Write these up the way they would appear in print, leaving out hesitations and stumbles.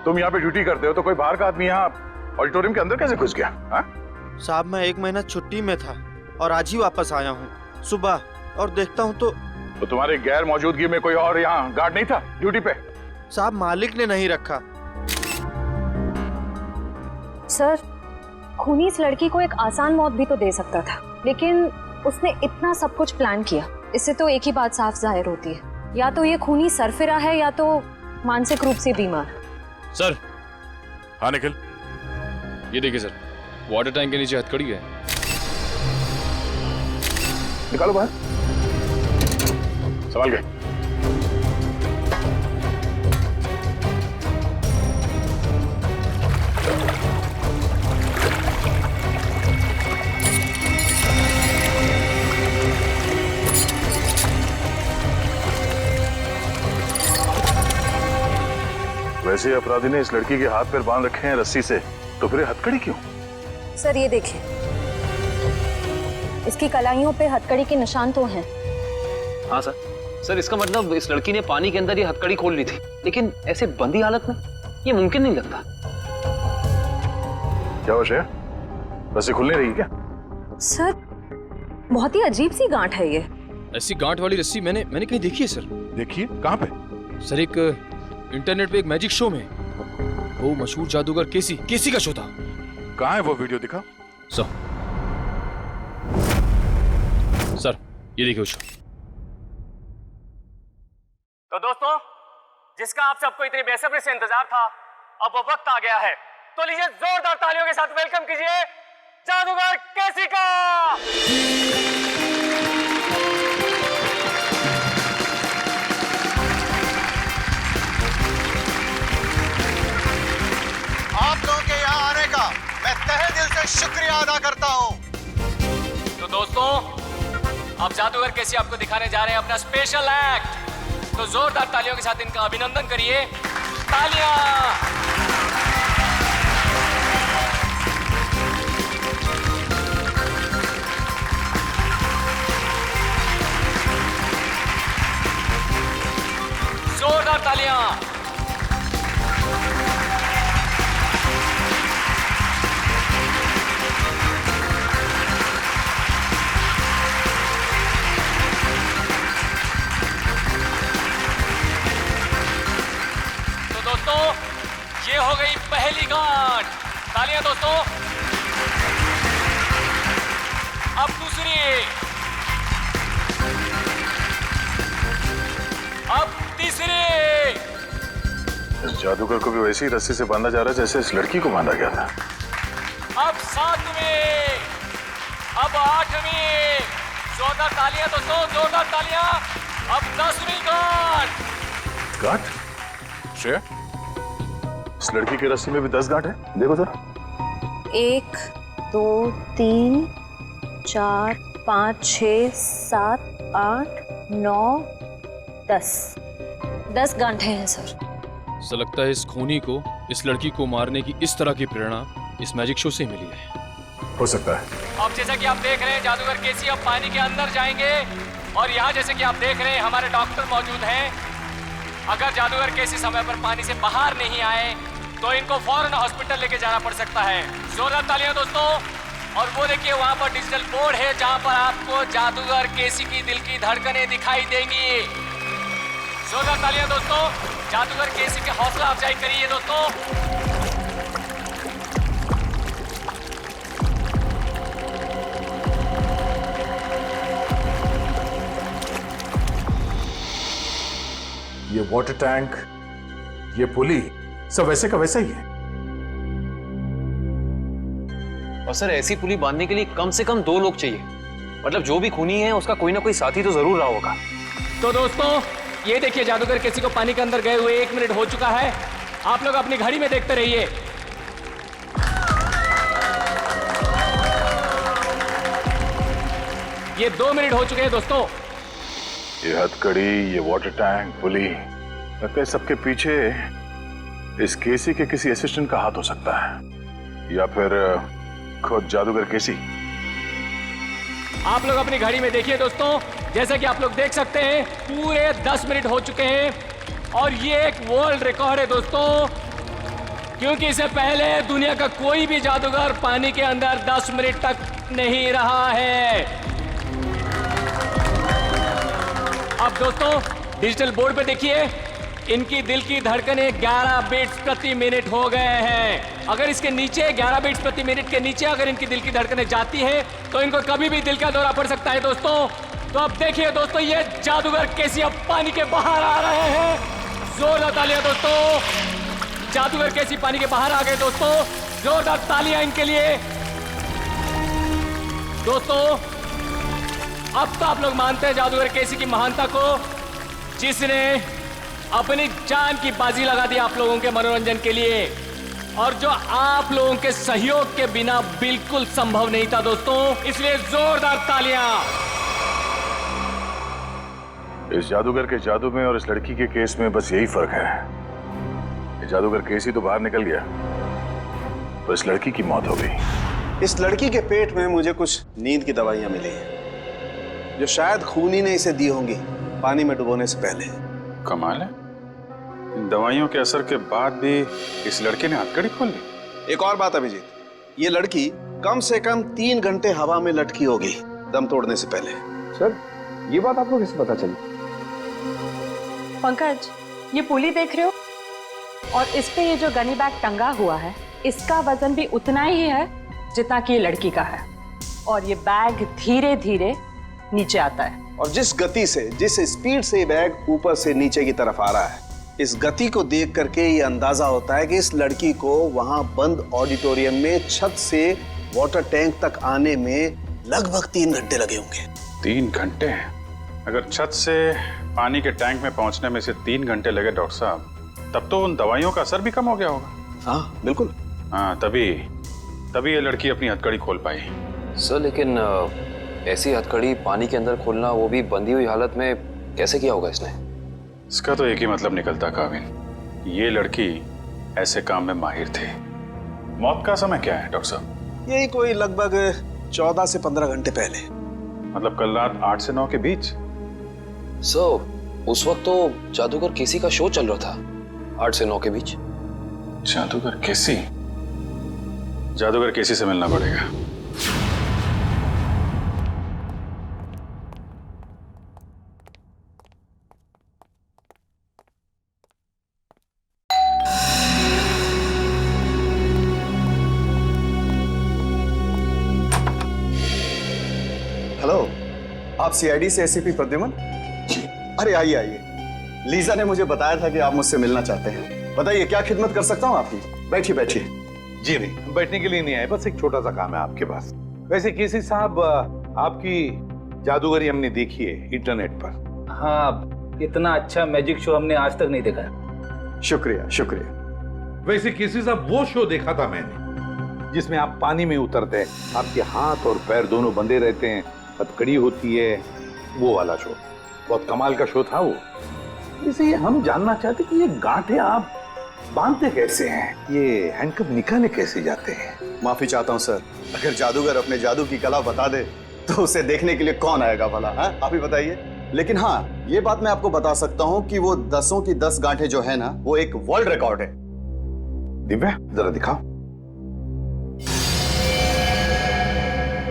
तुम यहाँ पे ड्यूटी करते हो तो कोई बाहर का आदमी यहाँ ऑडिटोरियम के अंदर कैसे घुस गया? साहब मैं 1 महीना छुट्टी में था और आज ही वापस आया हूँ सुबह, और देखता हूँ तो तुम्हारी गैर मौजूदगी में कोई और यहाँ गार्ड नहीं था ड्यूटी पे? साहब मालिक ने नहीं रखा। सर, खूनी इस लड़की को एक आसान मौत भी तो दे सकता था, लेकिन उसने इतना सब कुछ प्लान किया। इससे तो एक ही बात साफ जाहिर होती है, या तो ये खूनी सरफिरा है या तो मानसिक रूप से बीमार। सर। हाँ निखिल, ये देखिए सर, वाटर टैंक के नीचे हथकड़ी है। निकालो बाहर। संभाल गए। वैसे अपराधी ने इस लड़की के हाथ पैर बांध रखे हैं रस्सी से, तो फिर हथकड़ी क्यों? सर ये देखिए, इसकी कलाइयों पे हथकड़ी के निशान तो हैं। हाँ सर, इसका मतलब इस लड़की ने पानी के अंदर ये हथकड़ी खोल ली थी, लेकिन ऐसे बंदी हालत में ये मुमकिन नहीं लगता। क्या वजह है? रस्सी खुल नहीं रही क्या? सर बहुत ही अजीब सी गांठ है ये। ऐसी गांठ वाली रस्सी मैंने कहीं देखी है सर। देखिए कहाँ पे? सर एक इंटरनेट पे एक मैजिक शो में, वो मशहूर जादूगर केसी का शो था। कहाँ है वो वीडियो? दिखा सर, ये देखिए शो। तो दोस्तों, जिसका आप सबको इतनी बेसब्री से इंतजार था, अब वो वक्त आ गया है। तो लीजिए जोरदार तालियों के साथ वेलकम कीजिए जादूगर केसी का। आप लोगों के यहाँ आने का मैं तहे दिल से शुक्रिया अदा करता हूँ। तो दोस्तों, अब जादूगर केसी आपको दिखाने जा रहे हैं अपना स्पेशल एक्ट। तो जोरदार तालियों के साथ इनका अभिनंदन करिए। तालियां। जोरदार तालियां। दोस्तों, ये हो गई पहली गांठ। तालियां दोस्तों। अब दूसरी, अब तीसरी। इस जादूगर को भी वैसी रस्सी से बांधा जा रहा है जैसे इस लड़की को बांधा गया था। अब 7वीं, अब 8वीं। जोरदार तालियां दोस्तों, जोरदार तालियां। अब 10वीं गांठ। गांठ? श्रेया, इस लड़की की रस्सी में भी 10 गांठ है। देखो जरा। 1 2 3 4 5 6 7 8 9 10 गांठें हैं सर। ऐसा लगता है इस खूनी को इस लड़की को मारने की इस तरह की प्रेरणा इस मैजिक शो से मिली है। हो सकता है। अब जैसा कि आप देख रहे हैं, जादूगर केसी अब पानी के अंदर जाएंगे और यहाँ जैसे कि आप देख रहे हैं हमारे डॉक्टर मौजूद हैं। अगर जादूगर केसी समय पर पानी से बाहर नहीं आए तो इनको फौरन हॉस्पिटल लेके जाना पड़ सकता है। जोरदार तालियां दोस्तों। और वो देखिए वहाँ पर डिजिटल बोर्ड है जहाँ पर आपको जादूगर केसी की दिल की धड़कनें दिखाई देंगी। जोरदार तालियां दोस्तों। जादूगर केसी की हौसला अफजाई करिए दोस्तों। ये वाटर टैंक, ये पुली, सब वैसे का वैसा ही है। और सर, ऐसी पुली बांधने के लिए कम से कम 2 लोग चाहिए। मतलब जो भी खूनी है उसका कोई ना कोई साथी तो जरूर रहा होगा। तो दोस्तों, ये देखिए जादूगर केसी को पानी के अंदर गए हुए 1 मिनट हो चुका है। आप लोग अपनी घड़ी में देखते रहिए। ये 2 मिनट हो चुके हैं दोस्तों। ये हथकड़ी, ये वाटर टैंक, पुली, लगता है सबके पीछे इस केसी के किसी असिस्टेंट का हाथ हो सकता है, या फिर खुद जादूगर केसी। आप लोग अपनी घड़ी में देखिए दोस्तों। जैसा कि आप लोग देख सकते हैं पूरे 10 मिनट हो चुके हैं और ये एक वर्ल्ड रिकॉर्ड है दोस्तों। क्योंकि इससे पहले दुनिया का कोई भी जादूगर पानी के अंदर 10 मिनट तक नहीं रहा है। अब दोस्तों डिजिटल बोर्ड पे देखिए, इनकी दिल की धड़कनें 11 बीट्स प्रति मिनट हो गए हैं। अगर इसके नीचे 11 बीट्स प्रति मिनट के नीचे अगर इनकी दिल की धड़कनें जाती हैं तो इनको कभी भी दिल का दौरा पड़ सकता है दोस्तों। तो अब देखिए दोस्तों, ये जादूगर केसी अब पानी के बाहर आ रहे हैं। जोरदार तालियां दोस्तों, जादूगर केसी पानी के बाहर आ गए दोस्तों, जोरदार तालियां इनके लिए। दोस्तों अब तो आप लोग मानते हैं जादूगर केसी की महानता को, जिसने अपनी जान की बाजी लगा दी आप लोगों के मनोरंजन के लिए, और जो आप लोगों के सहयोग के बिना बिल्कुल संभव नहीं था दोस्तों। इसलिए जोरदार तालियां। इस जादूगर के जादू में और इस लड़की के केस में बस यही फर्क है, ये जादूगर केसी तो बाहर निकल गया, तो इस लड़की की मौत हो गई। इस लड़की के पेट में मुझे कुछ नींद की दवाइयां मिली हैं, जो शायद खूनी ने इसे दी होंगी पानी में डुबोने से पहले। कमाल है, इन दवाइयों के असर के बाद भी इस लड़के ने हथकड़ी खोल ली। एक और बात अभिजीत, ये लड़की कम से कम 3 घंटे हवा में लटकी होगी दम तोड़ने से पहले। सर ये बात आपको कैसे पता चली? पंकज, ये पुली देख रहे हो, और इस पे ये जो गनी बैग टंगा हुआ है, इसका वजन भी उतना ही है जितना कि ये लड़की का है, और ये बैग धीरे धीरे नीचे आता है। और जिस गति से, जिस स्पीड से ये बैग ऊपर से नीचे की तरफ आ रहा है, इस गति को देख करके ये अंदाजा होता है कि इस लड़की को वहां बंद ऑडिटोरियम में छत से वाटर टैंक तक आने में लगभग 3 घंटे लगे होंगे। 3 घंटे? अगर छत से पानी के टैंक में पहुंचने में से 3 घंटे लगे डॉक्टर साहब, तब तो उन दवाइयों का असर भी कम हो गया होगा। हाँ बिल्कुल। हाँ, तभी ये लड़की अपनी हथकड़ी खोल पाई। सर लेकिन ऐसी हथकड़ी पानी के अंदर खोलना, वो भी बंधी हुई हालत में, कैसे किया होगा इसने? इसका तो एक ही मतलब निकलता काविन, ये लड़की ऐसे काम में माहिर थी। मौत का समय क्या है डॉक्टर साहब? यही कोई लगभग 14 से 15 घंटे पहले। मतलब कल रात 8 से 9 के बीच? सर उस वक्त तो जादूगर केसी का शो चल रहा था, 8 से 9 के बीच। जादूगर केसी? जादूगर केसी से मिलना पड़ेगा। हेलो, आप सीआईडी से एसीपी प्रद्युमन? अरे आइए आइए, लीजा ने मुझे बताया था कि आप मुझसे मिलना चाहते हैं। बताइए क्या खिदमत कर सकता हूँ आपकी? बैठिए बैठिए। जी नहीं, बैठने के लिए नहीं आए, बस एक छोटा सा काम है आपके पास। वैसे केसी साहब, आपकी जादूगरी हमने देखी है इंटरनेट पर। हाँ, इतना अच्छा मैजिक शो हमने आज तक नहीं देखा है। शुक्रिया शुक्रिया। वैसे केसी साहब, वो शो देखा था मैंने जिसमें आप पानी में उतरते हैं, आपके हाथ और पैर दोनों बंधे रहते हैं, हथकड़ी होती है, वो वाला शो बहुत कमाल का शो था वो। इसे हम जानना चाहते कि ये गांठें आप बांधते कैसे हैं, ये हैंडकफ निकाले कैसे जाते हैं? माफी चाहता हूँ सर, अगर जादूगर अपने जादू की कला बता दे तो उसे देखने के लिए कौन आएगा भला? आप ही बताइए। लेकिन हाँ, ये बात मैं आपको बता सकता हूँ कि वो 10 की 10 गांठें जो है ना, वो एक वर्ल्ड रिकॉर्ड है। दिव्या जरा दिखाओ।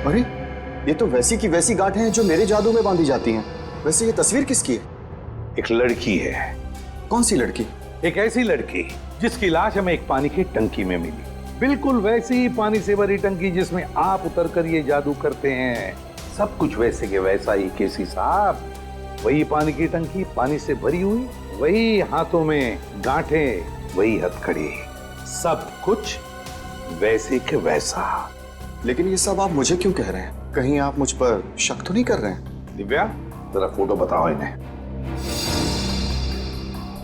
अरे ये तो वैसी की वैसी गांठें हैं जो मेरे जादू में बांधी जाती हैं। वैसे ये तस्वीर किसकी है? एक लड़की है। कौन सी लड़की? एक ऐसी लड़की जिसकी लाश हमें एक पानी की टंकी में मिली, बिल्कुल वैसी ही पानी से भरी टंकी जिसमें आप उतरकर ये जादू करते हैं। सब कुछ वैसे के वैसा ही केसी साहब, वही पानी की टंकी पानी से भरी हुई, वही हाथों में गांठें, वही हथकड़ी, सब कुछ वैसे के वैसा। लेकिन ये सब आप मुझे क्यों कह रहे हैं? कहीं आप मुझ पर शक तो नहीं कर रहे हैं? दिव्या जरा फोटो बताओ इन्हें।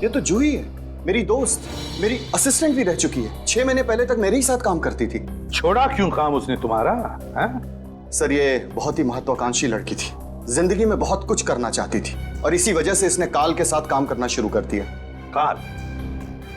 ये तो जूही है, मेरी दोस्त, मेरी असिस्टेंट भी रह चुकी है। 6 महीने पहले तक मेरे ही साथ काम करती थी। छोड़ा क्यों काम उसने तुम्हारा? सर ये बहुत ही महत्वाकांक्षी लड़की थी, जिंदगी में बहुत कुछ करना चाहती थी, और इसी वजह से इसने काल के साथ काम करना शुरू कर दिया। काल?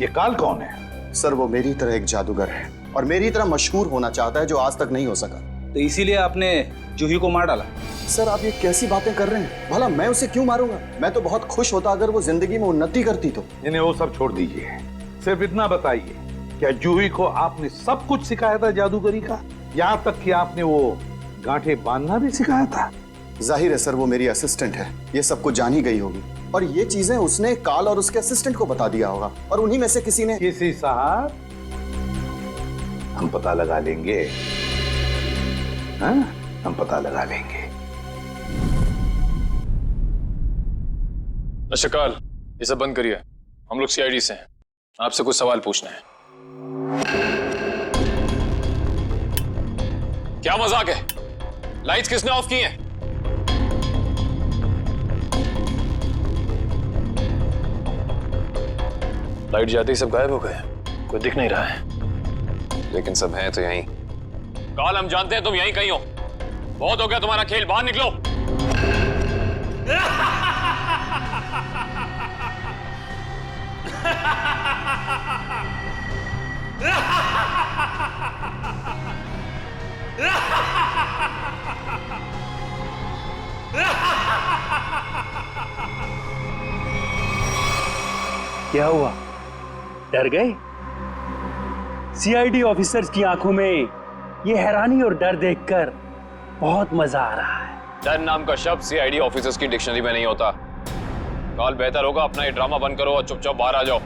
ये काल कौन है? सर वो मेरी तरह एक जादूगर है, और मेरी तरह मशहूर होना चाहता है, जो आज तक नहीं हो सका। तो इसीलिए आपने जूही को मार डाला? सर आप ये कैसी बातें कर रहे हैं? भला मैं उसे क्यों मारूंगा? मैं तो बहुत खुश होता अगर वो जिंदगी में उन्नति करती तो। इन्हें वो सब छोड़ दीजिए, सिर्फ इतना बताइए क्या जूही को आपने सब कुछ सिखाया था जादूगरी का? यहाँ तक कि आपने वो गांठें बांधना भी सिखाया था? जाहिर है सर, वो मेरी असिस्टेंट है, ये सब कुछ जान ही गई होगी। और ये चीजें उसने काल और उसके असिस्टेंट को बता दिया होगा, और उन्हीं में से किसी ने। केसी साहब, हम पता लगा लेंगे। हाँ, हम पता लगा लेंगे। नशकाल, ये सब बंद करिए। हम लोग सीआईडी से हैं, आपसे कुछ सवाल पूछने हैं। क्या मजाक है? लाइट्स किसने ऑफ की हैं? लाइट जाते ही सब गायब हो गए, कोई दिख नहीं रहा है। लेकिन सब हैं तो यहीं। काल, हम जानते हैं तुम यहीं कहीं हो। बहुत हो गया तुम्हारा खेल, बाहर निकलो। क्या हुआ? डर गए? सीआईडी ऑफिसर्स की आंखों में ये हैरानी और डर देखकर बहुत मजा आ रहा है। डर नाम का शब्द सीआईडी ऑफिसर्स की डिक्शनरी में नहीं होता। काल, बेहतर होगा अपना ये ड्रामा बंद करो और चुपचाप बाहर आ जाओ।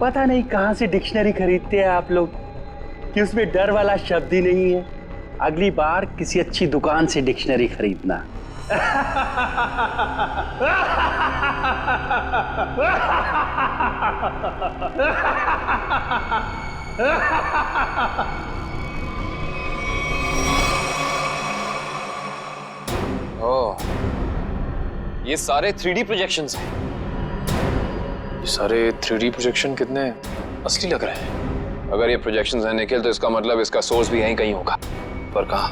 पता नहीं कहां से डिक्शनरी खरीदते हैं आप लोग कि उसमें डर वाला शब्द ही नहीं है। अगली बार किसी अच्छी दुकान से डिक्शनरी खरीदना। ओह, ये सारे 3D प्रोजेक्शंस हैं। ये सारे 3D प्रोजेक्शन कितने असली लग रहे हैं। अगर ये प्रोजेक्शंस हैं निखिल, तो इसका मतलब इसका सोर्स भी यहीं कहीं होगा। पर कहाँ?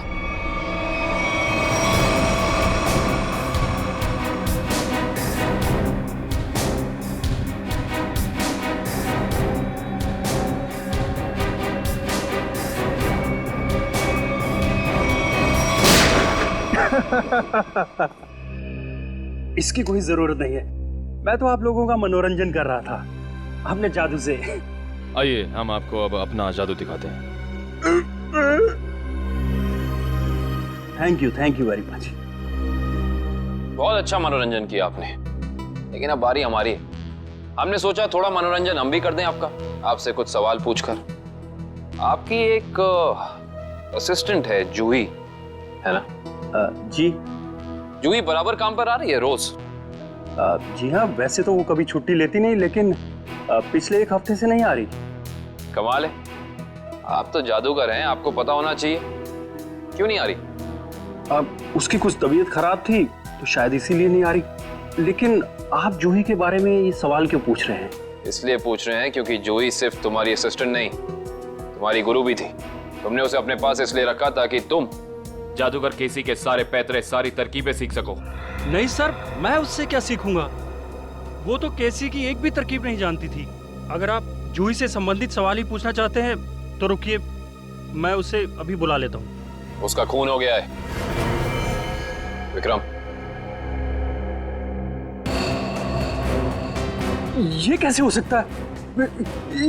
इसकी कोई जरूरत नहीं है। मैं तो आप लोगों का मनोरंजन कर रहा था अपने जादू से। आइए, हम आपको अब अपना जादू दिखाते हैं। Thank you very much. बहुत अच्छा मनोरंजन किया आपने, लेकिन अब बारी हमारी है। हमने सोचा थोड़ा मनोरंजन हम भी कर दें आपका, आपसे कुछ सवाल पूछकर। आपकी एक असिस्टेंट है जूही, है ना? जी। जूही बराबर काम पर आ रही है रोज? जी हाँ, वैसे तो वो कभी छुट्टी लेती नहीं, लेकिन पिछले 1 हफ्ते से नहीं आ रही। कमाल है, आप तो जादूगर हैं, आपको पता होना चाहिए। क्यों नहीं आ रही? उसकी कुछ तबीयत खराब थी तो शायद इसीलिए नहीं आ रही। लेकिन आप जूही के बारे में ये सवाल क्यों पूछ रहे हैं? इसलिए पूछ रहे हैं क्योंकि जूही सिर्फ तुम्हारी असिस्टेंट नहीं, तुम्हारी गुरु भी थी। तुमने उसे अपने पास इसलिए रखा ताकि तुम जादूगर केसी के सारे पैतरे, सारी तरकीबें सीख सको। नहीं सर, मैं उससे क्या सीखूंगा? वो तो केसी की एक भी तरकीब नहीं जानती थी। अगर आप जूही से संबंधित सवाल ही पूछना चाहते हैं तो रुकिए, मैं उसे अभी बुला लेता हूँ। उसका खून हो गया है। विक्रम, ये कैसे हो सकता है?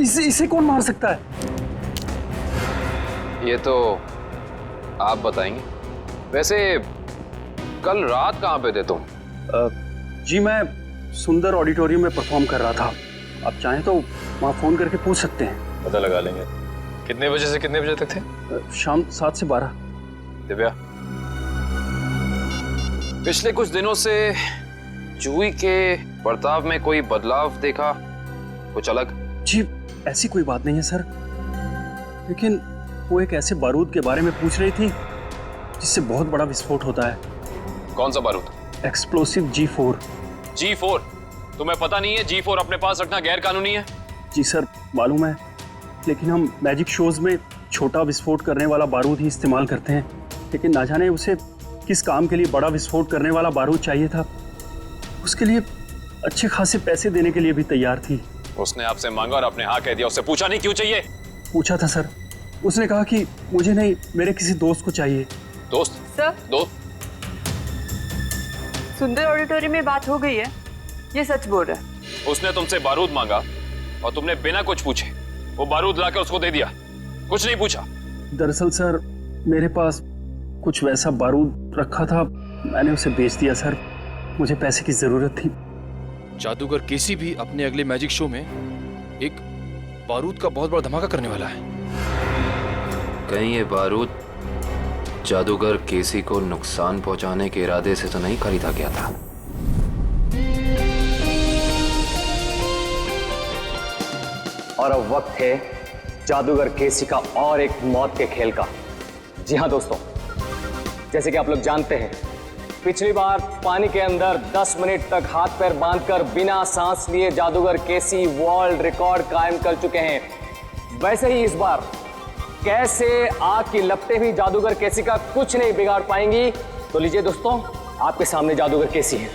इसे कौन मार सकता है? ये तो आप बताएंगे। वैसे कल रात कहाँ पे थे तुम? जी, मैं सुंदर ऑडिटोरियम में परफॉर्म कर रहा था। आप चाहें तो वहाँ फोन करके पूछ सकते हैं। पता लगा लेंगे। कितने बजे से कितने बजे तक थे? शाम 7 से 12। दिव्या, पिछले कुछ दिनों से जूही के बर्ताव में कोई बदलाव देखा? कुछ अलग? जी, ऐसी कोई बात नहीं है सर, लेकिन वो एक ऐसे बारूद के बारे में पूछ रही थी जिससे बहुत बड़ा विस्फोट होता है। कौन सा बारूद? Explosive G4। G4? तुम्हें पता नहीं है G4 अपने पास रखना गैर कानूनी है? जी सर, मालूम है, लेकिन हम मैजिक शोज में छोटा विस्फोट करने वाला बारूद ही इस्तेमाल करते हैं। लेकिन ना जाने उसे किस काम के लिए बड़ा विस्फोट करने वाला बारूद चाहिए था। उसके लिए अच्छे खासे पैसे देने के लिए भी तैयार थी। उसने आपसे मांगा और आपने हाँ कह दिया। उससे पूछा नहीं क्यों चाहिए? पूछा था सर, उसने कहा कि मुझे नहीं, मेरे किसी दोस्त को चाहिए। दोस्त? सर, दोस्त? सुंदर ऑडिटोरियम में बात हो गई है, ये सच बोल रहा है। उसने तुमसे बारूद मांगा और तुमने बिना कुछ पूछे वो बारूद लाके उसको दे दिया, कुछ नहीं पूछा? दरअसल सर मेरे पास कुछ वैसा बारूद रखा था, मैंने उसे बेच दिया सर, मुझे पैसे की जरूरत थी। जादूगर केसी भी अपने अगले मैजिक शो में एक बारूद का बहुत बड़ा धमाका करने वाला है। कहीं ये बारूद जादूगर केसी को नुकसान पहुंचाने के इरादे से तो नहीं खरीदा गया था? और अब वक्त है जादूगर केसी का और एक मौत के खेल का। जी हाँ दोस्तों, जैसे कि आप लोग जानते हैं, पिछली बार पानी के अंदर 10 मिनट तक हाथ पैर बांधकर बिना सांस लिए जादूगर केसी वर्ल्ड रिकॉर्ड कायम कर चुके हैं। वैसे ही इस बार कैसे आग की लपटें भी जादूगर केसी का कुछ नहीं बिगाड़ पाएंगी। तो लीजिए दोस्तों, आपके सामने जादूगर केसी है।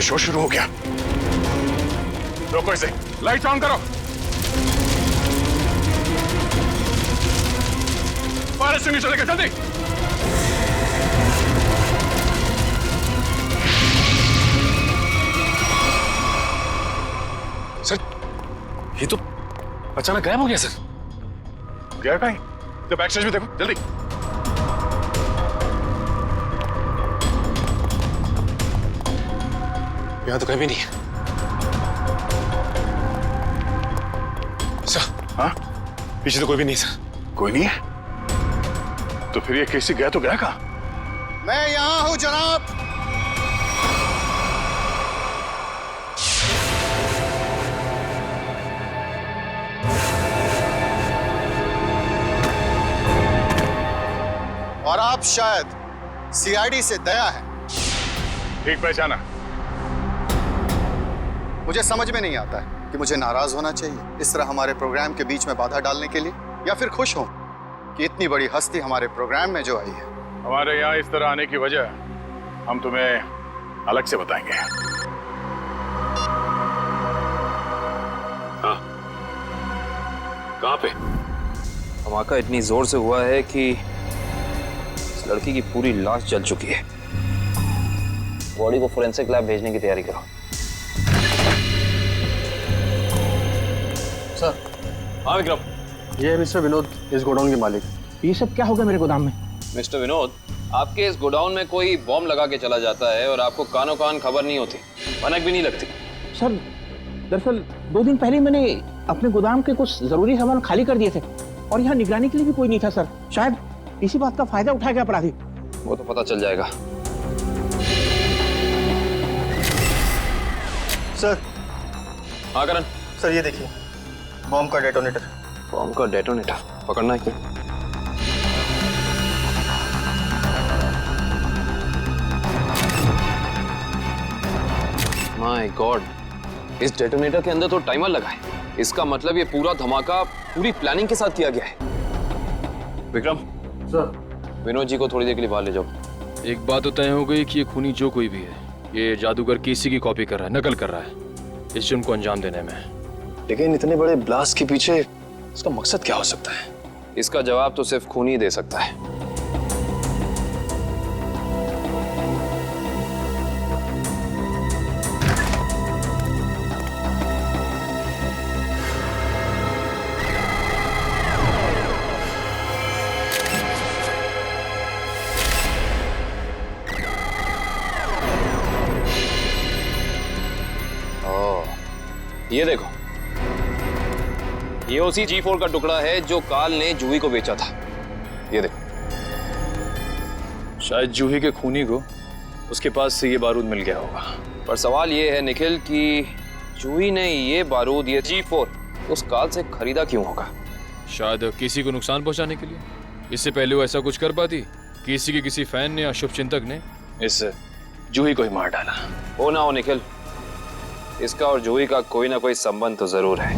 शो शुरू हो गया। रोको इसे, लाइट ऑन करो। फायर एक्सटिंग्विशर लेकर जल्दी। सर, ये तो अचानक गायब हो गया सर। गया कहीं? तो बैक स्टेज में देखो जल्दी। यहाँ तो कहीं भी नहीं है। सर, हाँ? पीछे तो कोई भी नहीं सर। कोई नहीं है? तो फिर ये केसी गया तो गया कहाँ? मैं यहाँ हूँ जनाब। और आप शायद सीआईडी से दया है। ठीक पहचाना। मुझे समझ में नहीं आता है कि मुझे नाराज होना चाहिए इस तरह हमारे प्रोग्राम के बीच में बाधा डालने के लिए, या फिर खुश हूं कि इतनी बड़ी हस्ती हमारे प्रोग्राम में जो आई है। हमारे यहाँ इस तरह आने की वजह हम तुम्हें अलग से बताएंगे। हाँ, कहाँ पे? धमाका इतनी जोर से हुआ है कि इस लड़की की पूरी लाश जल चुकी है। बॉडी को फोरेंसिक लैब भेजने की तैयारी करो। सर। हाँ विक्रम। ये मिस्टर विनोद, इस गोडाउन के मालिक। ये सब क्या होगा मेरे गोदाम में? मिस्टर विनोद, आपके इस गोडाउन में कोई बॉम्ब लगा के चला जाता है और आपको कानों कान खबर नहीं होती, भनक भी नहीं लगती। सर, दरअसल 2 दिन पहले मैंने अपने गोदाम के कुछ जरूरी सामान खाली कर दिए थे और यहाँ निगरानी के लिए भी कोई नहीं था सर। शायद इसी बात का फायदा उठा गया अपराधी। वो तो पता चल जाएगा। सर। हाँ करण। सर ये देखिए, बॉम्ब का डेटोनेटर। बॉम्ब का डेटोनेटर पकड़ना है क्या? माय गॉड, इस डेटोनेटर के अंदर तो टाइमर लगा है। इसका मतलब ये पूरा धमाका पूरी प्लानिंग के साथ किया गया है। विक्रम। सर। विनोद जी को थोड़ी देर के लिए बाहर ले जाओ। एक बात तो तय हो गई कि ये खूनी जो कोई भी है, ये जादूगर केसी की कॉपी कर रहा है, नकल कर रहा है इस जुर्म को अंजाम देने में। लेकिन इतने बड़े ब्लास्ट के पीछे इसका मकसद क्या हो सकता है? इसका जवाब तो सिर्फ खूनी दे सकता है। ये देखो, ये उसी G4 का टुकड़ा है जो काल ने जूही को बेचा था। ये देखो। शायद जूही के खूनी को उसके पास से ये बारूद मिल गया होगा। पर सवाल ये है निखिल कि जूही ने ये बारूद, ये G4 उस काल से खरीदा क्यों होगा? शायद किसी को नुकसान पहुंचाने के लिए। इससे पहले वो ऐसा कुछ कर पाती केसी के किसी फैन ने या शुभचिंतक ने इस जूही को ही मार डाला। हो ना हो निखिल, इसका और जूही का कोई ना कोई संबंध तो जरूर है।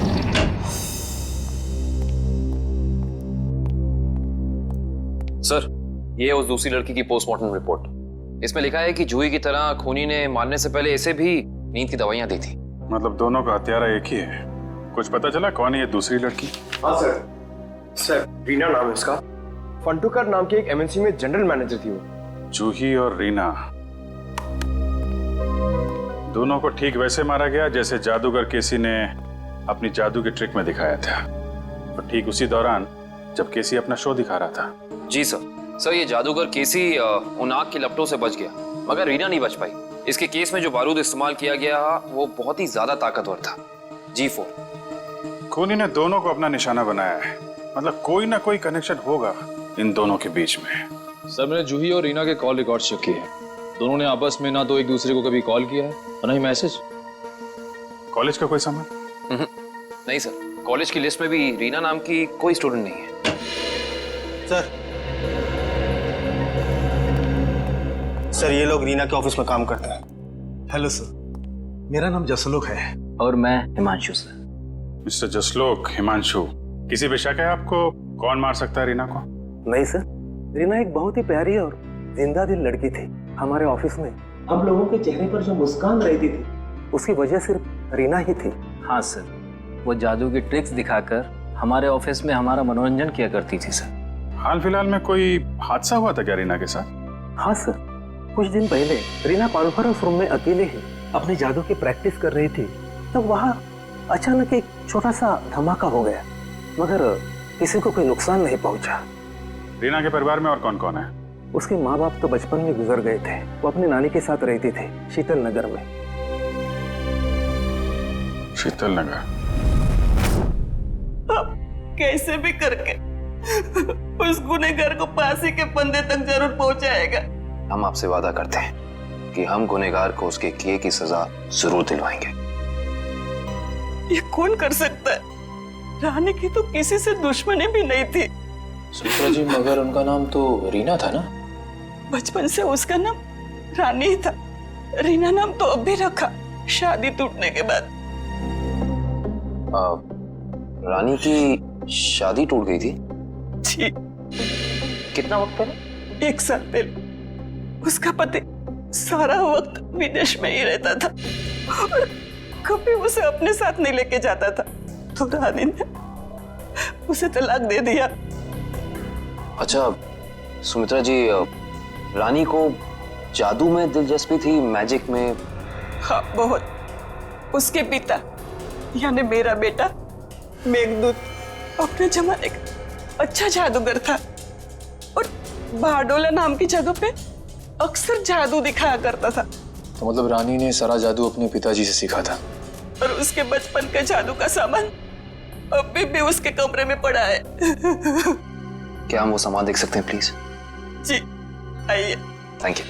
सर, ये है उस दूसरी लड़की की पोस्टमार्टम रिपोर्ट। इसमें लिखा है कि जूही की तरह खूनी ने मारने से पहले इसे भी नींद की दवाइयां दी थी। मतलब दोनों का हत्यारा एक ही है। कुछ पता चला कौन है ये दूसरी लड़की? हाँ सर रीना नाम है इसका। फंटूकर नाम की एक एमएनसी में जनरल मैनेजर थी वो। जूही और रीना दोनों को ठीक वैसे मारा गया जैसे जादूगर केसी ने अपनी जादू की ट्रिक में दिखाया था, और ठीक उसी दौरान जब केसी अपना शो दिखा रहा था। जी सर, ये जादूगर केसी उन आग की लपटों से बच गया, मगर रीना नहीं बच पाई। इसके केस में जो बारूद इस्तेमाल किया गया वो बहुत ही ज्यादा ताकतवर था, G4। खूनी ने दोनों को अपना निशाना बनाया है, मतलब कोई ना कोई कनेक्शन होगा इन दोनों के बीच में। सर, मैंने जूही और रीना के कॉल रिकॉर्ड चेक किए हैं। दोनों ने आपस में ना तो एक दूसरे को कभी कॉल किया है और ना ही मैसेज। कॉलेज का कोई संबंध? नहीं सर, कॉलेज की लिस्ट में भी रीना नाम की कोई स्टूडेंट नहीं है। सर ये लोग रीना के ऑफिस में काम करते हैं। हेलो सर, मेरा नाम जसलोक है। और मैं हिमांशु सर। मिस्टर जसलोक, हिमांशु, किसी पे शक है आपको कौन मार सकता है रीना को? नहीं सर, रीना एक बहुत ही प्यारी और जिंदा दिल लड़की थी। हमारे ऑफिस में हम लोगों के चेहरे पर जो मुस्कान रहती थी उसकी वजह सिर्फ रीना ही थी। हाँ सर, वो जादू की ट्रिक्स दिखाकर हमारे ऑफिस में हमारा मनोरंजन किया करती थी सर। हाल फिलहाल में कोई हादसा हुआ था क्या रीना के साथ? हाँ सर, कुछ दिन पहले रीना कॉन्फ्रेंस रूम में अकेले ही अपनी जादू की प्रैक्टिस कर रही थी, तब वहाँ अचानक एक छोटा सा धमाका हो गया, मगर किसी को कोई नुकसान नहीं पहुंचा। रीना के परिवार में और कौन कौन है? उसके माँ बाप तो बचपन में गुजर गए थे। वो अपनी नानी के साथ रहती थी शीतल नगर में। शीतल नगर? कैसे भी करके उस गुनहगार को फांसी के फंदे तक जरूर पहुंचाएगा। हम आपसे वादा करते हैं कि हम गुनहगार को उसके किए की सजा जरूर दिलवाएंगे। ये कौन कर सकता है? रानी की तो किसी से दुश्मनी भी नहीं थी। सुमित्रा जी, मगर उनका नाम तो रीना था ना? बचपन से उसका नाम रानी ही था। रीना नाम तो अब भी रखा, शादी टूटने के बाद। रानी की शादी टूट गई थी? जी। कितना वक्त पहले? 1 साल पहले। उसका पति सारा वक्त विदेश में ही रहता था और कभी उसे अपने साथ नहीं लेके जाता था, तो रानी ने उसे तलाक दे दिया। अच्छा सुमित्रा जी, रानी को जादू में दिलचस्पी थी, मैजिक में? हाँ बहुत। उसके पिता यानी मेरा बेटा मेघदूत अपने जमाने का अच्छा जादूगर था और बारडोला नाम की जगह पे अक्सर जादू दिखाया करता था। तो मतलब रानी ने सारा जादू अपने पिताजी से सीखा था? और उसके बचपन का जादू का सामान अभी भी उसके कमरे में पड़ा है। क्या हम वो सामान देख सकते हैं प्लीज? जी आइए। Thank you.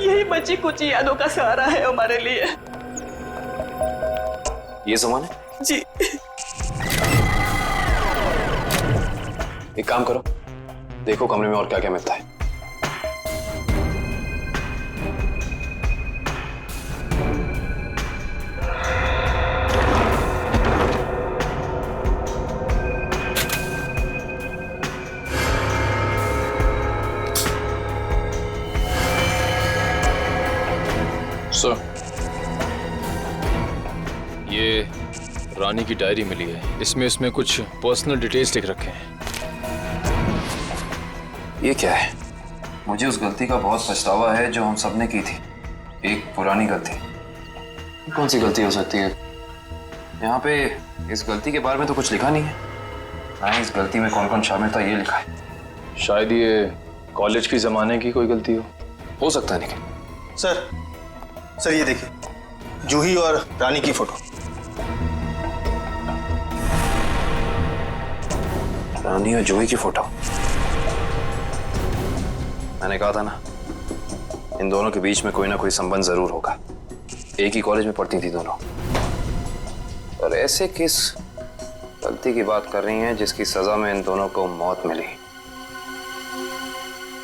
यही बची कुछ यादों का सहारा है हमारे लिए। ये सामान है? जी। एक काम करो, देखो कमरे में और क्या क्या मिलता है। सर, ये रानी की डायरी मिली है। इसमें कुछ पर्सनल डिटेल्स लिख रखे हैं। ये क्या है? मुझे उस गलती का बहुत पछतावा है जो हम सबने की थी, एक पुरानी गलती। कौन सी गलती हो सकती है? यहाँ पे इस गलती के बारे में तो कुछ लिखा नहीं है, ना इस गलती में कौन कौन शामिल था ये लिखा है। शायद ये कॉलेज की जमाने की कोई गलती हो सकता है। निखिल सर ये देखिए, जूही और रानी की फोटो। रानी और जूही की फोटो? मैंने कहा था ना, इन दोनों के बीच में कोई ना कोई संबंध जरूर होगा। एक ही कॉलेज में पढ़ती थी दोनों, और ऐसे किस गलती की बात कर रही हैं जिसकी सजा में इन दोनों को मौत मिली?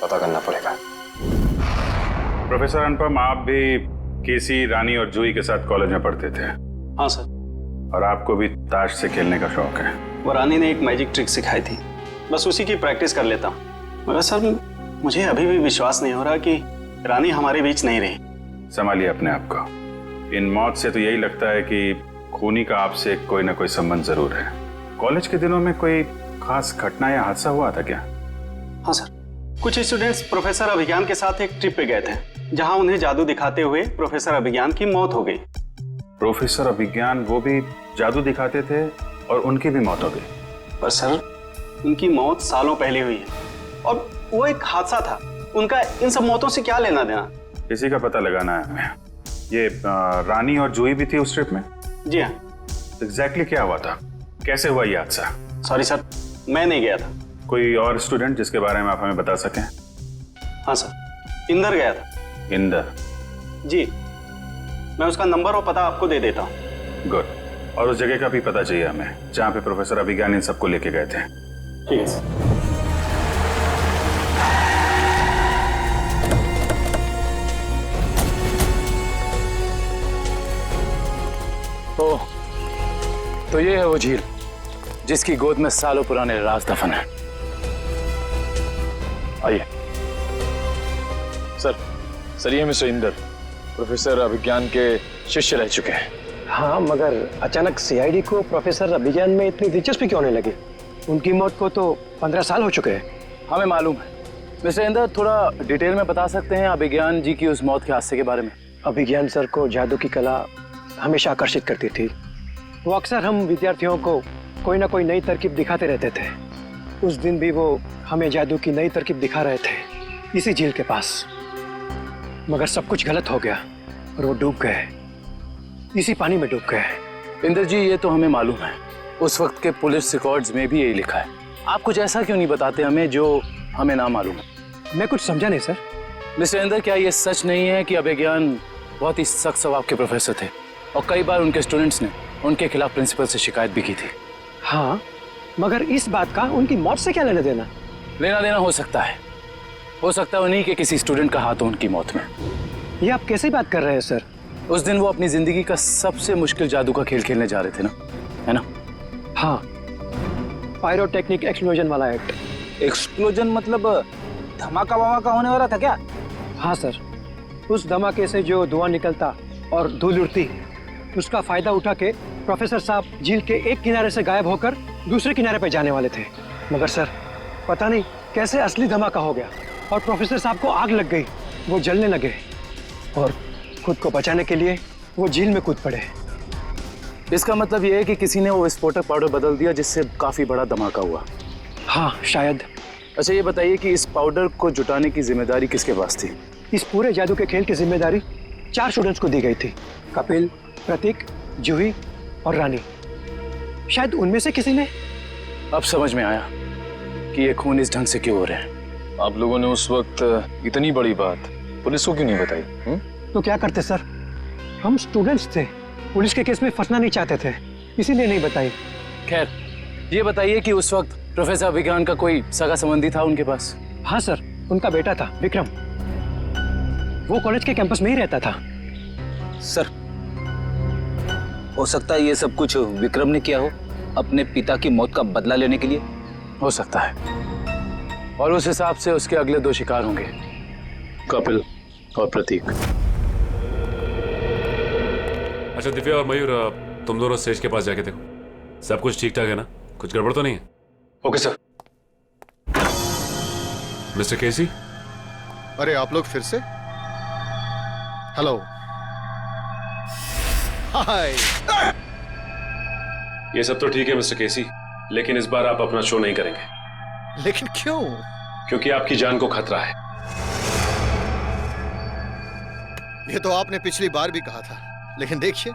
पता करना पड़ेगा। प्रोफेसर अनुपम, आप भी केसी, रानी और जूही के साथ कॉलेज में पढ़ते थे। हाँ सर। और आपको भी ताश से खेलने का शौक है। वो रानी ने एक मैजिक ट्रिक सिखाई थी, बस उसी की प्रैक्टिस कर लेता हूँ। मगर सर मुझे अभी भी विश्वास नहीं हो रहा कि रानी हमारे बीच नहीं रही। संभालिए अपने आप को। इन मौत से तो यही लगता है कि खूनी का आपसे कोई ना कोई संबंध जरूर है। कॉलेज के दिनों में कोई खास घटना या हादसा हुआ था क्या? हाँ सर, कुछ स्टूडेंट्स प्रोफेसर अभिज्ञान के साथ एक ट्रिप पे गए थे, जहां उन्हें जादू दिखाते हुए प्रोफेसर अभिज्ञान की मौत हो गई। प्रोफेसर अभिज्ञान वो भी जादू दिखाते थे और उनकी भी मौत हो गई। पर सर उनकी मौत सालों पहले हुई है और वो एक हादसा था। उनका इन सब मौतों से क्या लेना देना? इसी का पता लगाना है हमें। ये रानी और जूही भी थी उस ट्रिप में? जी हाँ। एग्जैक्टली क्या हुआ था? कैसे हुआ ये हादसा? सॉरी सर, मैं नहीं गया था। कोई और स्टूडेंट जिसके बारे में आप हमें बता सकें? हाँ सर, इंदर गया था। इंदर? जी, मैं उसका नंबर और पता आपको दे देता हूँ। गुड। और उस जगह का भी पता चाहिए हमें जहाँ पे प्रोफेसर अभिज्ञान इन सबको लेके गए थे। ठीक है सर। तो ये है वो झील जिसकी गोद में सालों पुराने राज दफन है। आइए। सर ये मिस्टर इंदर प्रोफेसर अभिज्ञान के शिष्य रह चुके हैं। हाँ, मगर अचानक सीआईडी को प्रोफेसर अभिज्ञान में इतनी दिलचस्पी क्यों नहीं लगी? उनकी मौत को तो 15 साल हो चुके हैं। हमें मालूम है। मिस्टर इंदर, थोड़ा डिटेल में बता सकते हैं अभिज्ञान जी की उस मौत के हादसे के बारे में? अभिज्ञान सर को जादू की कला हमेशा आकर्षित करती थी। वो अक्सर हम विद्यार्थियों को कोई ना कोई नई तरकीब दिखाते रहते थे। उस दिन भी वो हमें जादू की नई तरकीब दिखा रहे थे इसी झील के पास। मगर सब कुछ गलत हो गया और वो डूब गए, इसी पानी में डूब गए। इंदर जी, ये तो हमें मालूम है। उस वक्त के पुलिस रिकॉर्ड्स में भी यही लिखा है। आप कुछ ऐसा क्यों नहीं बताते हमें जो हमें ना मालूम है? मैं कुछ समझा नहीं सर। मिस्टर इंदर, क्या ये सच नहीं है कि अभिज्ञान बहुत ही सख्त स्वभाव के प्रोफेसर थे और कई बार उनके स्टूडेंट्स ने उनके खिलाफ प्रिंसिपल से शिकायत भी की थी? हाँ, मगर इस बात का उनकी मौत से क्या लेना देना? लेना देना हो सकता है उन्हीं के किसी स्टूडेंट का हाथ हो उनकी मौत में। ये आप कैसे बात कर रहे हैं सर? उस दिन वो अपनी जिंदगी का सबसे मुश्किल जादू का खेल खेलने जा रहे थे ना, है ना? हाँ, पायरोटेक्निक एक्सप्लोजन वाला एक्ट। एक्सप्लोजन मतलब धमाका वमाका होने वाला था क्या? हाँ सर, उस धमाके से जो धुआं निकलता और धूल उड़ती, उसका फायदा उठा के प्रोफेसर साहब झील के एक किनारे से गायब होकर दूसरे किनारे पर जाने वाले थे। मगर सर पता नहीं कैसे असली धमाका हो गया और प्रोफेसर साहब को आग लग गई। वो जलने लगे और खुद को बचाने के लिए वो झील में कूद पड़े। इसका मतलब ये है कि किसी ने वो विस्फोटक पाउडर बदल दिया जिससे काफी बड़ा धमाका हुआ। हाँ शायद। अच्छा ये बताइए कि इस पाउडर को जुटाने की जिम्मेदारी किसके पास थी? इस पूरे जादू के खेल की जिम्मेदारी 4 स्टूडेंट्स को दी गई थी, कपिल, प्रतीक, जूही और रानी। शायद उनमें से किसी ने। अब समझ में आया कि ये खून इस ढंग से क्यों हो रहे हैं। आप लोगों ने उस वक्त इतनी बड़ी बात पुलिस को क्यों नहीं बताई? तो क्या करते सर, हम स्टूडेंट्स थे, पुलिस के केस में फंसना नहीं चाहते थे, इसीलिए नहीं बताई। खैर ये बताइए कि उस वक्त प्रोफेसर अभिज्ञान का कोई सगा संबंधी था उनके पास? हाँ सर, उनका बेटा था विक्रम, वो कॉलेज के कैंपस में ही रहता था। सर हो सकता है ये सब कुछ विक्रम ने किया हो अपने पिता की मौत का बदला लेने के लिए। हो सकता है, और उस हिसाब से उसके अगले 2 शिकार होंगे, कपिल और प्रतीक। अच्छा दिव्या और मयूर, तुम दोनों स्टेज के पास जाके देखो सब कुछ ठीक ठाक है ना, कुछ गड़बड़ तो नहीं है? Okay sir. मिस्टर केसी। अरे आप लोग फिर से? हेलो, हाय। ये सब तो ठीक है मिस्टर केसी, लेकिन इस बार आप अपना शो नहीं करेंगे। लेकिन क्यों? क्योंकि आपकी जान को खतरा है। ये तो आपने पिछली बार भी कहा था, लेकिन देखिए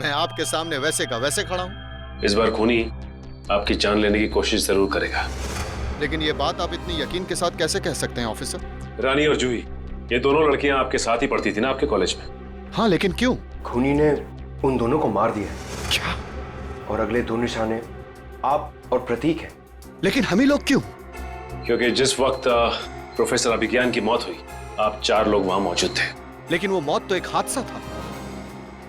मैं आपके सामने वैसे का वैसे खड़ा हूं। इस बार खूनी आपकी जान लेने की कोशिश जरूर करेगा। लेकिन ये बात आप इतनी यकीन के साथ कैसे कह सकते हैं ऑफिसर? रानी और जूही, ये दोनों लड़कियां आपके साथ ही पढ़ती थी ना आपके कॉलेज में? हाँ, लेकिन क्यों? खूनी ने उन दोनों को मार दिया। क्या? और अगले 2 निशाने आप और प्रतीक हैं। लेकिन हम ही लोग क्यों? क्योंकि जिस वक्त प्रोफेसर अभिज्ञान की मौत हुई, आप 4 लोग वहां मौजूद थे। लेकिन वो मौत तो एक हादसा था।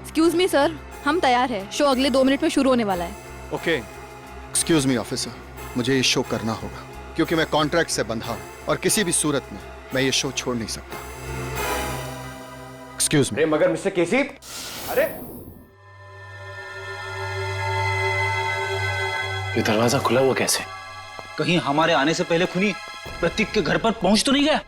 एक्सक्यूज मी सर, हम तैयार हैं। शो अगले 2 मिनट में शुरू होने वाला है। ओके, एक्सक्यूज मी ऑफिसर, मुझे ये शो करना होगा क्योंकि मैं कॉन्ट्रैक्ट से बंधा हूं और किसी भी सूरत में मैं ये शो छोड़ नहीं सकता। Excuse me. मगर मिस्टर केसी, अरे ये दरवाजा खुला हुआ कैसे? कहीं हमारे आने से पहले खूनी प्रतीक के घर पर पहुंच तो नहीं गया?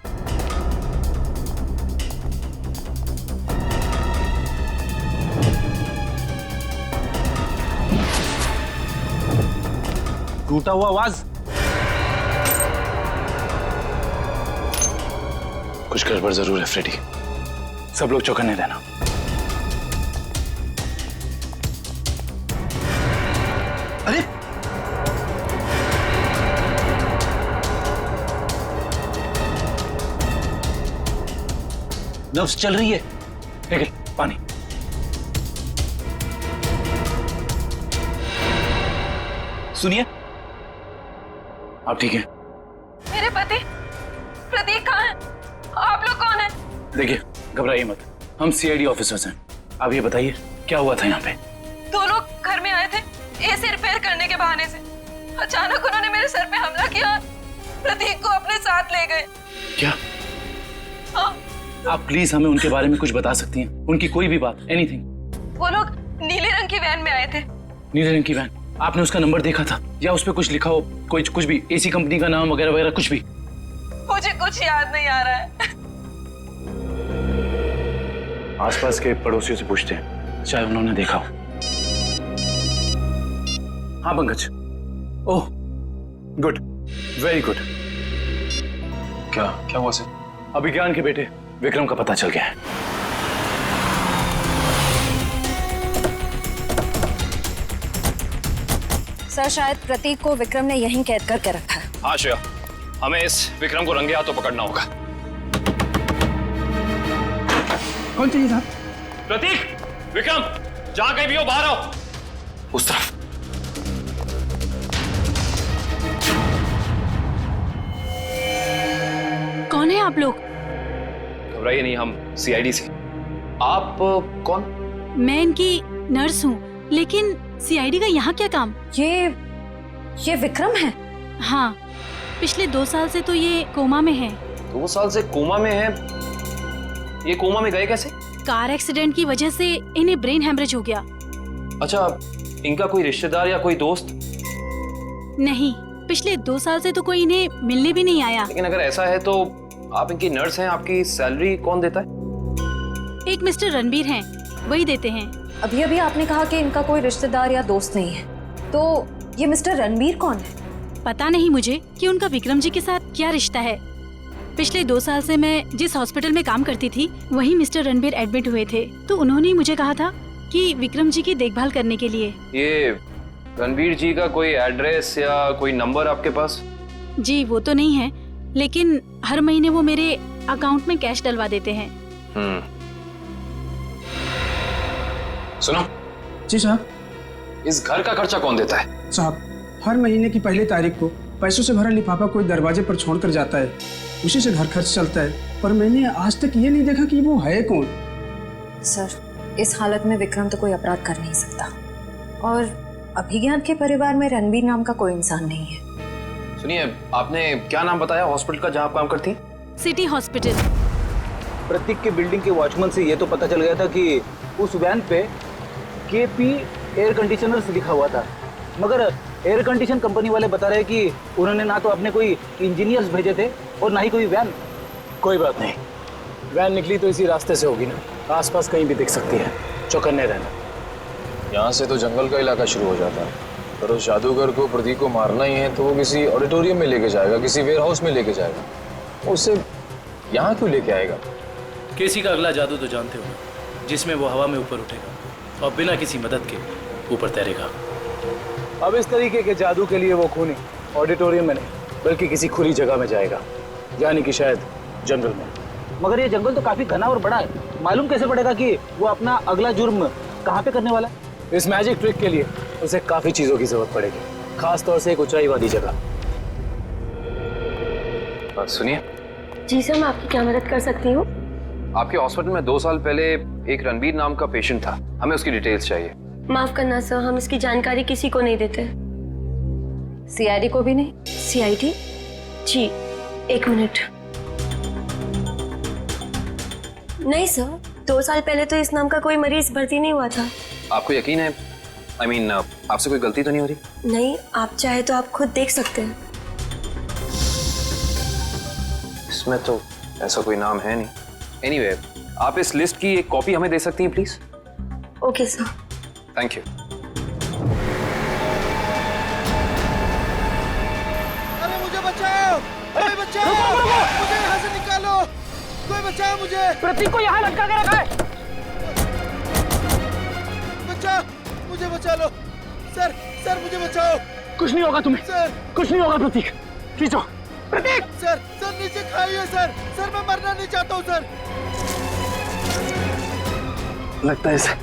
टूटा हुआ आवाज। कुछ गड़बड़ जरूर है फ्रेडी, सब लोग चौकन्ने रहना। अरे नर्व्स चल रही है। निखिल, पानी। सुनिए, आप ठीक हैं? मेरे पति प्रतीक कहाँ है? आप लोग कौन है? देखिए, घबराइए मत, हम सीआईडी ऑफिसर्स हैं। आप ये बताइए क्या हुआ था यहाँ पे? 2 लोग घर में आए थे एसी रिपेयर करने के बहाने से। अचानक उन्होंने मेरे सर पे हमला किया, प्रतीक को अपने साथ ले गए। क्या? हाँ। आप प्लीज हमें उनके बारे में कुछ बता सकती हैं? उनकी कोई भी बात, एनीथिंग। वो लोग नीले रंग की वैन में आए थे। नीले रंग की वैन? आपने उसका नंबर देखा था या उस पर कुछ लिखा हो? कुछ भी, एसी कंपनी का नाम वगैरह वगैरह कुछ भी? मुझे कुछ याद नहीं आ रहा है। आसपास के पड़ोसियों से पूछते हैं, चाहे उन्होंने देखा हो। हाँ Pankaj. Oh good, very good. क्या हुआ सर? अभिज्ञान के बेटे विक्रम का पता चल गया है। सर शायद प्रतीक को विक्रम ने यहीं कैद करके रखा है। हाँ श्रेया, हमें इस विक्रम को रंगे हाथों पकड़ना होगा। कौन चाहिए साहब? प्रतीक, विक्रम, जहां कहीं भी हो बाहर आओ। उस तरफ। कौन है आप लोग? घबराइए नहीं, हम सीआईडी से। आप कौन? मैं इनकी नर्स हूँ, लेकिन सीआईडी का यहाँ क्या काम? ये विक्रम है? हाँ, पिछले 2 साल से तो ये कोमा में है। 2 साल से कोमा में है? ये कोमा में गए कैसे? कार एक्सीडेंट की वजह से इन्हें ब्रेन हेमरेज हो गया। अच्छा, इनका कोई रिश्तेदार या कोई दोस्त? नहीं, पिछले 2 साल से तो कोई इन्हें मिलने भी नहीं आया। लेकिन अगर ऐसा है तो आप इनकी नर्स हैं, आपकी सैलरी कौन देता है? एक मिस्टर रणबीर हैं, वही देते हैं। अभी अभी आपने कहा कि इनका कोई रिश्तेदार या दोस्त नहीं है, तो ये मिस्टर रणबीर कौन है? पता नहीं मुझे कि उनका विक्रम जी के साथ क्या रिश्ता है। पिछले 2 साल से मैं जिस हॉस्पिटल में काम करती थी, वहीं मिस्टर रणबीर एडमिट हुए थे, तो उन्होंने मुझे कहा था कि विक्रम जी की देखभाल करने के लिए। ये रणबीर जी का कोई एड्रेस या कोई नंबर आपके पास? जी वो तो नहीं है, लेकिन हर महीने वो मेरे अकाउंट में कैश डलवा देते हैं। सुनो। जी साहब। इस घर का खर्चा कौन देता है? साहब, हर महीने की पहली तारीख को पैसों से भरा लिफाफा कोई दरवाजे पर छोड़कर जाता है, उसी से घर खर्च चलता है। पर मैंने आज तक ये नहीं देखा कि वो है कौन। सर, इस हालत में विक्रम तो कोई अपराध कर नहीं सकता, और अभिज्ञान के परिवार में रणबीर नाम का कोई इंसान नहीं है। सुनिए, आपने क्या नाम बताया हॉस्पिटल का जहाँ आप काम करती? City hospital. प्रतीक के बिल्डिंग के वॉचमैन से ये तो पता चल गया था कि उस वैन पे केपी एयर कंडीशनर्स लिखा हुआ था, मगर एयर कंडीशन कंपनी वाले बता रहे कि उन्होंने ना तो अपने कोई इंजीनियर्स भेजे थे और ना ही कोई वैन। कोई बात नहीं, वैन निकली तो इसी रास्ते से होगी ना, आसपास कहीं भी दिख सकती है, चौकन्ने रहना। यहाँ से तो जंगल का इलाका शुरू हो जाता है, पर उस जादूगर को प्रतीक को मारना ही है तो वो किसी ऑडिटोरियम में लेके जाएगा, किसी वेयर हाउस में लेके जाएगा। उससे यहाँ क्यों लेके आएगा? केसी का अगला जादू तो जानते हो, जिसमें वो हवा में ऊपर उठेगा और बिना किसी मदद के ऊपर तैरेगा। अब इस तरीके के जादू के लिए वो खूनी ऑडिटोरियम में नहीं बल्कि किसी खुली जगह में जाएगा, यानी कि शायद जंगल में। मगर ये जंगल तो काफी घना और बड़ा है, मालूम कैसे पड़ेगा कि वो अपना अगला जुर्म कहाँ पे करने वाला है? इस मैजिक ट्रिक के लिए उसे काफी चीजों की जरूरत पड़ेगी, खास तौर से एक ऊंचाई वाली जगह। सुनिए, जी सर, मैं आपकी क्या मदद कर सकती हूँ? आपके हॉस्पिटल में 2 साल पहले एक रणबीर नाम का पेशेंट था, हमें उसकी डिटेल्स चाहिए। माफ करना सर, हम इसकी जानकारी किसी को नहीं देते। सीआईडी को भी नहीं? सीआईडी? जी, 1 मिनट। नहीं सर, 2 साल पहले तो इस नाम का कोई मरीज भर्ती नहीं हुआ था। आपको यकीन है? I mean, आपसे कोई गलती तो नहीं हो रही? नहीं, आप चाहे तो आप खुद देख सकते हैं। इसमें तो ऐसा कोई नाम है नहीं। Anyway, आप इस लिस्ट की एक कॉपी हमें दे सकती हैं please? Okay sir. Thank you. अरे मुझे बचाओ, कोई बचाओ, मुझे यहाँ से निकालो, कोई बचाओ मुझे। प्रतीक को यहाँ लटका के रखा है। बचाओ, मुझे बचा लो सर, सर मुझे बचाओ। कुछ नहीं होगा तुम्हें सर, कुछ नहीं होगा प्रतीक, खींचो। प्रतीक! सर, सर नीचे खाइए सर, सर मैं मरना नहीं चाहता हूँ सर। लगता है इसे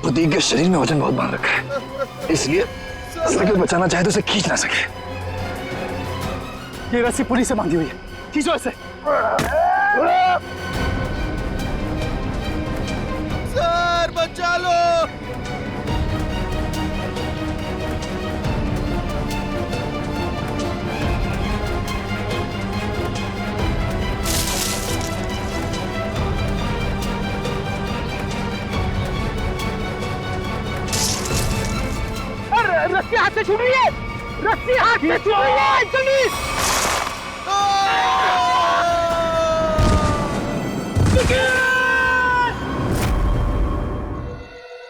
प्रतीक के शरीर में वजन बहुत बांध रखा है, इसलिए अगर बचाना चाहे तो इसे खींच ना सके। ये रस्सी पुलिस से बांधी हुई है, खींचो इसे। सर बचा लो। रस्सी हाथ से छूट रही है, रस्सी हाथ से छूट रही है, जल्दी।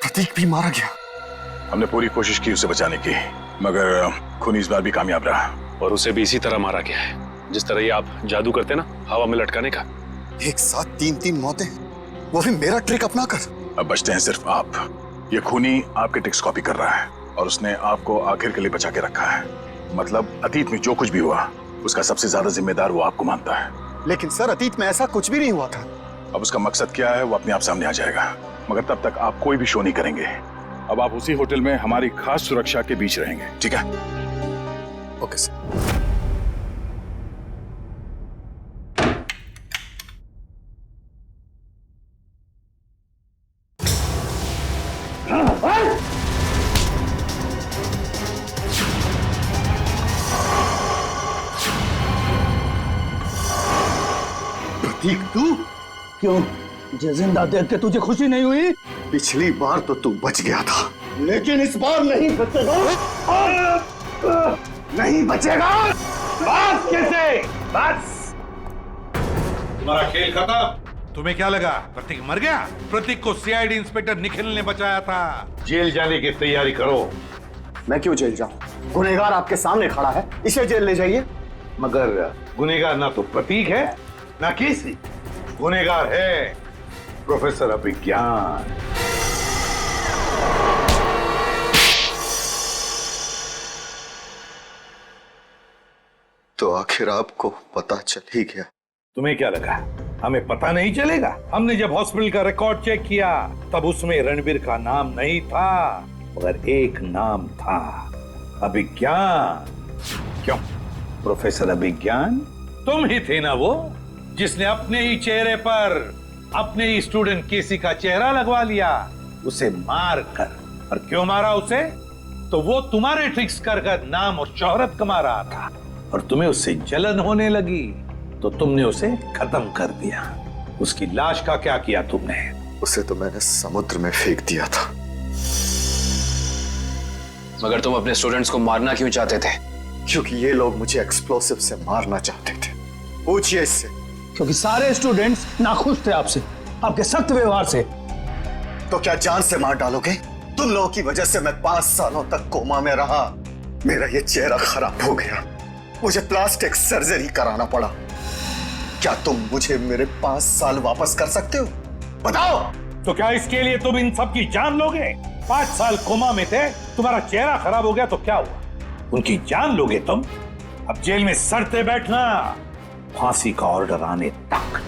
प्रतीक भी मारा गया। हमने पूरी कोशिश की उसे बचाने की, मगर खूनी इस बार भी कामयाब रहा। और उसे भी इसी तरह मारा गया है जिस तरह ये आप जादू करते ना, हवा में लटकाने का। एक साथ 3-3 मौतें, वो भी मेरा ट्रिक अपना कर। अब बचते हैं सिर्फ आप। ये खूनी आपके ट्रिक्स कॉपी कर रहा है और उसने आपको आखिर के लिए बचा के रखा है। मतलब अतीत में जो कुछ भी हुआ उसका सबसे ज्यादा जिम्मेदार वो आपको मानता है। लेकिन सर, अतीत में ऐसा कुछ भी नहीं हुआ था। अब उसका मकसद क्या है वो अपने आप सामने आ जाएगा, मगर तब तक आप कोई भी शो नहीं करेंगे। अब आप उसी होटल में हमारी खास सुरक्षा के बीच रहेंगे, ठीक है? Okay sir. प्रतीक, तू क्यों? जिंदा देख के तुझे खुशी नहीं हुई? पिछली बार तो तू बच गया था, लेकिन इस बार नहीं बचेगा। नहीं बचेगा। बस कैसे? बस तुम्हारा खेल खत्म। तुम्हें क्या लगा प्रतीक मर गया? प्रतीक को सीआईडी इंस्पेक्टर निखिल ने बचाया था। जेल जाने की तैयारी करो। मैं क्यों जेल जाऊं? गुनहगार आपके सामने खड़ा है, इसे जेल ले जाइए। मगर गुनहगार ना तो प्रतीक है ना केसी, गुनहगार है प्रोफेसर अभिज्ञान। तो आखिर आपको पता चल ही गया। तुम्हें क्या लगा हमें पता नहीं चलेगा? हमने जब हॉस्पिटल का रिकॉर्ड चेक किया तब उसमें रणबीर का नाम नहीं था, मगर एक नाम था, अभिज्ञान। क्यों प्रोफेसर अभिज्ञान? तुम ही थे ना वो जिसने अपने ही चेहरे पर अपने ही स्टूडेंट केसी का चेहरा लगवा लिया, उसे मार कर। और क्यों मारा उसे? तो वो तुम्हारे ट्रिक्स कर नाम और शोहरत कमा रहा था और तुम्हें उससे जलन होने लगी तो तुमने उसे खत्म कर दिया। उसकी लाश का क्या किया तुमने? उसे तो मैंने समुद्र में फेंक दिया था। मगर तुम अपने स्टूडेंट्स को मारना क्यों चाहते थे? क्योंकि ये लोग मुझे एक्सप्लोसिव से मारना चाहते थे। पूछिए इससे। क्योंकि सारे स्टूडेंट्स नाखुश थे आपसे, आपके सख्त व्यवहार से। तो क्या जान से मार डालोगे? तुम लोगों की वजह से मैं 5 सालों तक कोमा में रहा। मेरा ये चेहरा खराब हो गया, मुझे प्लास्टिक सर्जरी कराना पड़ा। क्या तुम मुझे मेरे 5 साल वापस कर सकते हो? बताओ। तो क्या इसके लिए तुम इन सब की जान लोगे? 5 साल कोमा में थे, तुम्हारा चेहरा खराब हो गया तो क्या हुआ? उनकी जान लोगे तुम? अब जेल में सड़ते बैठना, फांसी का ऑर्डर आने तक।